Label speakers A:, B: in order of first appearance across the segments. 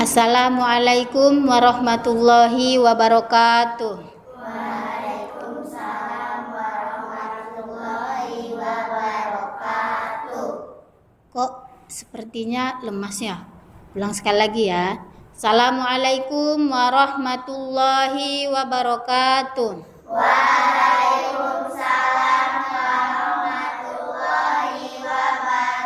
A: Assalamualaikum warahmatullahi wabarakatuh.
B: Waalaikumsalam warahmatullahi wabarakatuh.
A: Kok sepertinya lemas ya? Ulang sekali lagi ya. Assalamualaikum warahmatullahi wabarakatuh.
B: Waalaikumsalam warahmatullahi wabarakatuh.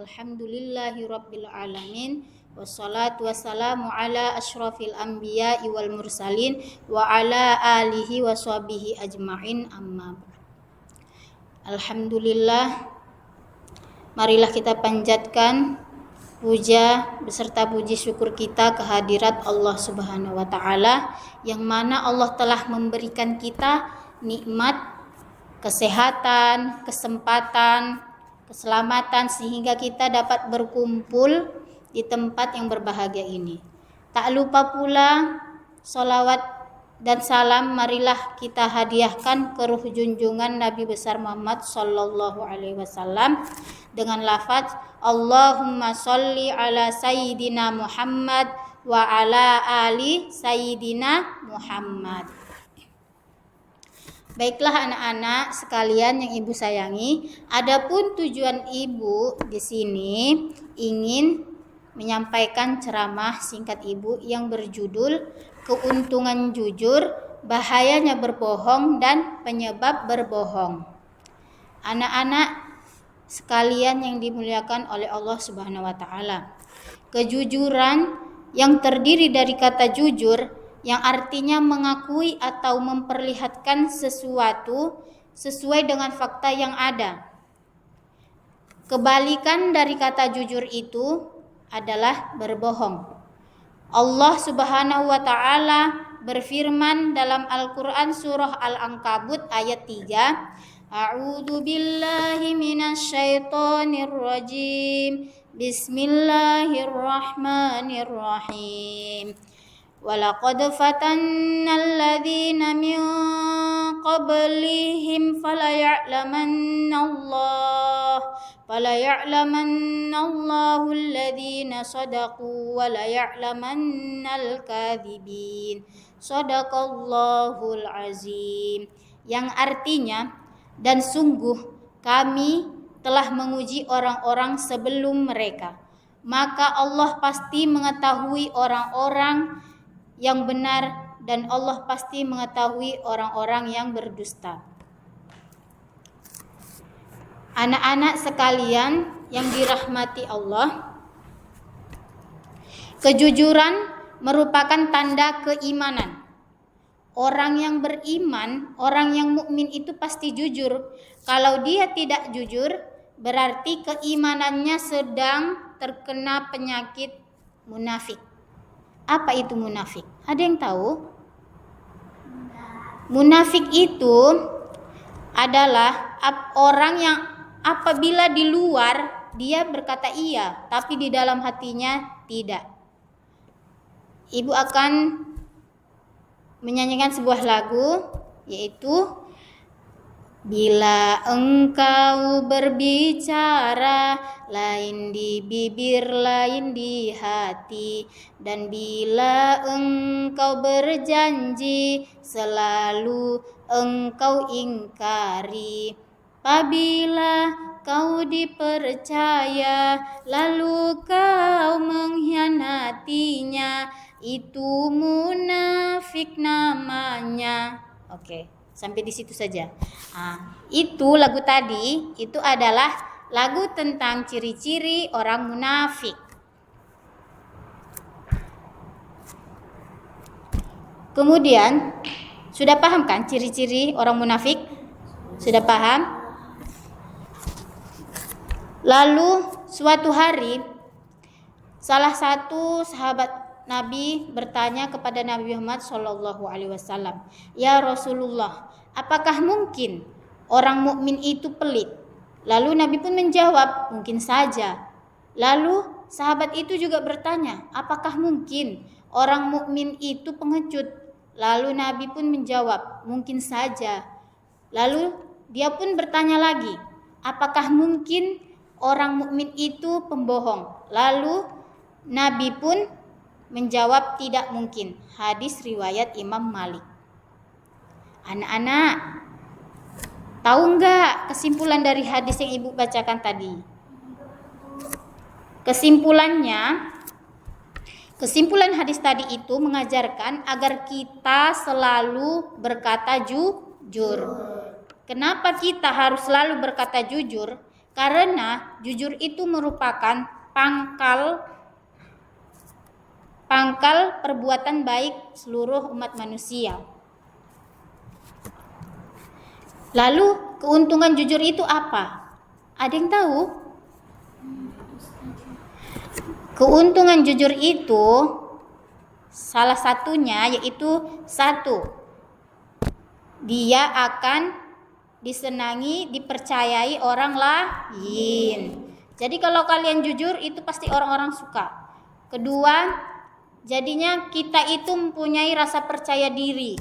A: Alhamdulillahi rabbil alamin. Wassalatu wassalamu ala asyrafil anbiya'i wal mursalin wa ala alihi wa sahbihi ajma'in amma ba'd. Alhamdulillah, marilah kita panjatkan puja beserta puji syukur kita kehadirat Allah Subhanahu wa taala, yang mana Allah telah memberikan kita nikmat kesehatan, kesempatan, keselamatan sehingga kita dapat berkumpul di tempat yang berbahagia ini. Tak lupa pula salawat dan salam marilah kita hadiahkan ke ruh junjungan Nabi besar Muhammad sallallahu alaihi wasallam dengan lafaz Allahumma sholli ala sayyidina Muhammad wa ala ali sayyidina Muhammad. Baiklah anak-anak sekalian yang ibu sayangi, adapun tujuan ibu di sini ingin menyampaikan ceramah singkat ibu yang berjudul Keuntungan Jujur, Bahayanya Berbohong dan Penyebab Berbohong. Anak-anak sekalian yang dimuliakan oleh Allah Subhanahu wa taala, kejujuran yang terdiri dari kata jujur yang artinya mengakui atau memperlihatkan sesuatu sesuai dengan fakta yang ada. Kebalikan dari kata jujur itu adalah berbohong. Allah Subhanahu wa taala berfirman dalam Al-Qur'an surah Al-Ankabut ayat 3, A'udzu billahi minasyaitonir rajim. Bismillahirrahmanirrahim. Walaqad fatannal ladzina min qablihim falaya'lamannallahu alladzina sadaqu wa laya'lamannal kadzibin. Shadaqallahul azim. Yang artinya, dan sungguh kami telah menguji orang-orang sebelum mereka, maka Allah pasti mengetahui orang-orang yang benar dan Allah pasti mengetahui orang-orang yang berdusta. Anak-anak sekalian yang dirahmati Allah, kejujuran merupakan tanda keimanan. Orang yang beriman, orang yang mukmin itu pasti jujur. Kalau dia tidak jujur, berarti keimanannya sedang terkena penyakit munafik. Apa itu munafik? Ada yang tahu? Munafik itu adalah orang yang apabila di luar dia berkata iya, tapi di dalam hatinya tidak. Ibu akan menyanyikan sebuah lagu, yaitu bila engkau berbicara, lain di bibir, lain di hati. Dan bila engkau berjanji, selalu engkau ingkari. Apabila kau dipercaya, lalu kau mengkhianatinya, itu munafik namanya. Oke. Sampai di situ saja. Itu lagu tadi, itu adalah lagu tentang ciri-ciri orang munafik. Kemudian, sudah paham kan ciri-ciri orang munafik? Sudah paham? Lalu suatu hari, salah satu sahabat Nabi bertanya kepada Nabi Muhammad SAW, "Ya Rasulullah, apakah mungkin orang mukmin itu pelit?" Lalu Nabi pun menjawab, "Mungkin saja." Lalu sahabat itu juga bertanya, "Apakah mungkin orang mukmin itu pengecut?" Lalu Nabi pun menjawab, "Mungkin saja." Lalu dia pun bertanya lagi, "Apakah mungkin orang mukmin itu pembohong. Lalu Nabi pun menjawab tidak mungkin. Hadis riwayat Imam Malik. Anak-anak, tahu nggak kesimpulan dari hadis yang ibu bacakan tadi? Kesimpulan hadis tadi itu mengajarkan agar kita selalu berkata jujur. Kenapa kita harus selalu berkata jujur? Karena jujur itu merupakan pangkal perbuatan baik seluruh umat manusia. Lalu keuntungan jujur itu apa? Ada yang tahu? Keuntungan jujur itu salah satunya yaitu 1. Dia akan disenangi, dipercayai orang lain. Jadi kalau kalian jujur itu pasti orang-orang suka. Kedua, jadinya kita itu mempunyai rasa percaya diri.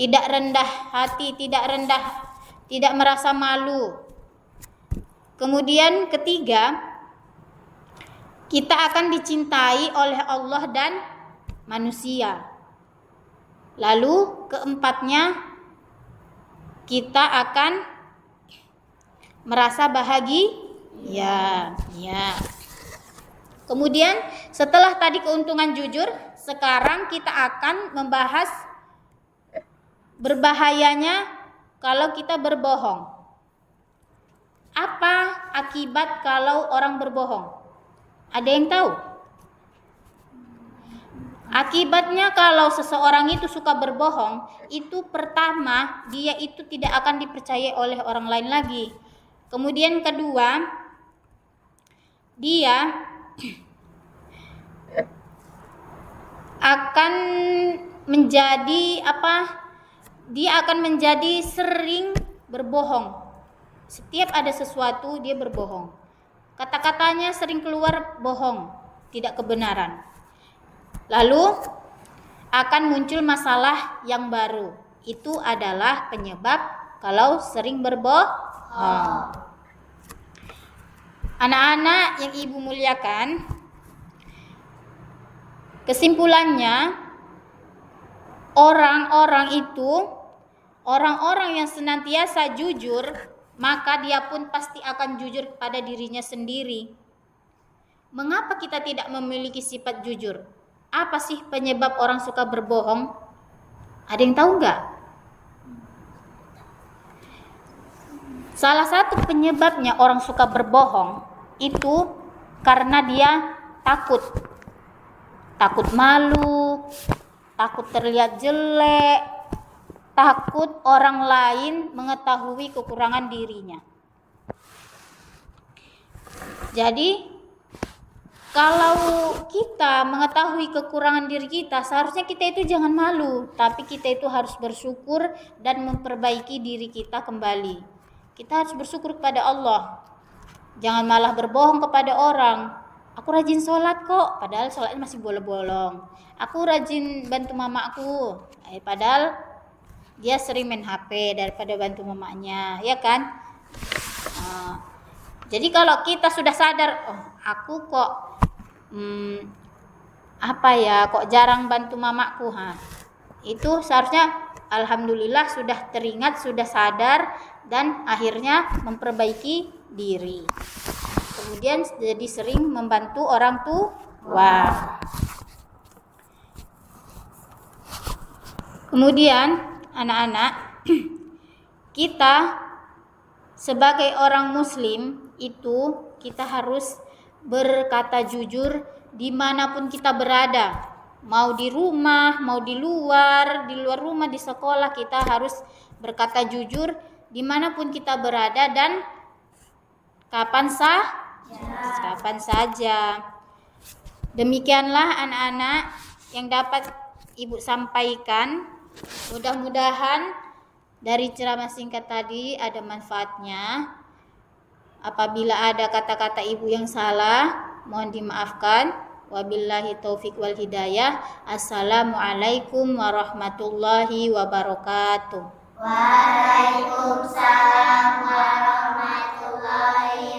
A: Tidak rendah hati, tidak merasa malu. Kemudian ketiga, kita akan dicintai oleh Allah dan manusia. Lalu keempatnya, kita akan merasa bahagia. Kemudian setelah tadi keuntungan jujur, sekarang kita akan membahas berbahayanya kalau kita berbohong. Apa akibat kalau orang berbohong? Ada yang tahu? Akibatnya kalau seseorang itu suka berbohong, itu pertama, dia itu tidak akan dipercaya oleh orang lain lagi. Kemudian kedua, dia akan menjadi Dia akan menjadi sering berbohong. Setiap ada sesuatu dia berbohong. Kata-katanya sering keluar bohong, tidak kebenaran. Lalu akan muncul masalah yang baru. Itu adalah penyebab kalau sering berbohong. Anak-anak yang ibu muliakan, kesimpulannya orang-orang yang senantiasa jujur, maka dia pun pasti akan jujur kepada dirinya sendiri. Mengapa kita tidak memiliki sifat jujur? Apa sih penyebab orang suka berbohong? Ada yang tahu nggak? Salah satu penyebabnya orang suka berbohong itu karena dia takut malu, takut terlihat jelek, takut orang lain mengetahui kekurangan dirinya. Jadi kalau kita mengetahui kekurangan diri kita, seharusnya kita itu jangan malu, tapi kita itu harus bersyukur dan memperbaiki diri kita kembali. Kita harus bersyukur kepada Allah. Jangan malah berbohong kepada orang. Aku rajin sholat kok, padahal sholatnya masih bolong-bolong. Aku rajin bantu mamaku, padahal dia sering main HP daripada bantu mamanya, ya kan? Jadi kalau kita sudah sadar, aku kok kok jarang bantu mamaku, itu seharusnya alhamdulillah sudah teringat, sudah sadar, dan akhirnya memperbaiki diri. Kemudian jadi sering membantu orang tua. Kemudian anak-anak, kita sebagai orang muslim itu kita harus berkata jujur dimanapun kita berada. Mau di rumah, mau di luar rumah, di sekolah, kita harus berkata jujur dimanapun kita berada dan kapan saja. Demikianlah anak-anak yang dapat ibu sampaikan. Mudah-mudahan dari ceramah singkat tadi ada manfaatnya. Apabila ada kata-kata ibu yang salah, mohon dimaafkan. Wabillahi taufik wal hidayah. Assalamualaikum warahmatullahi wabarakatuh.
B: Waalaikumsalam warahmatullahi baik.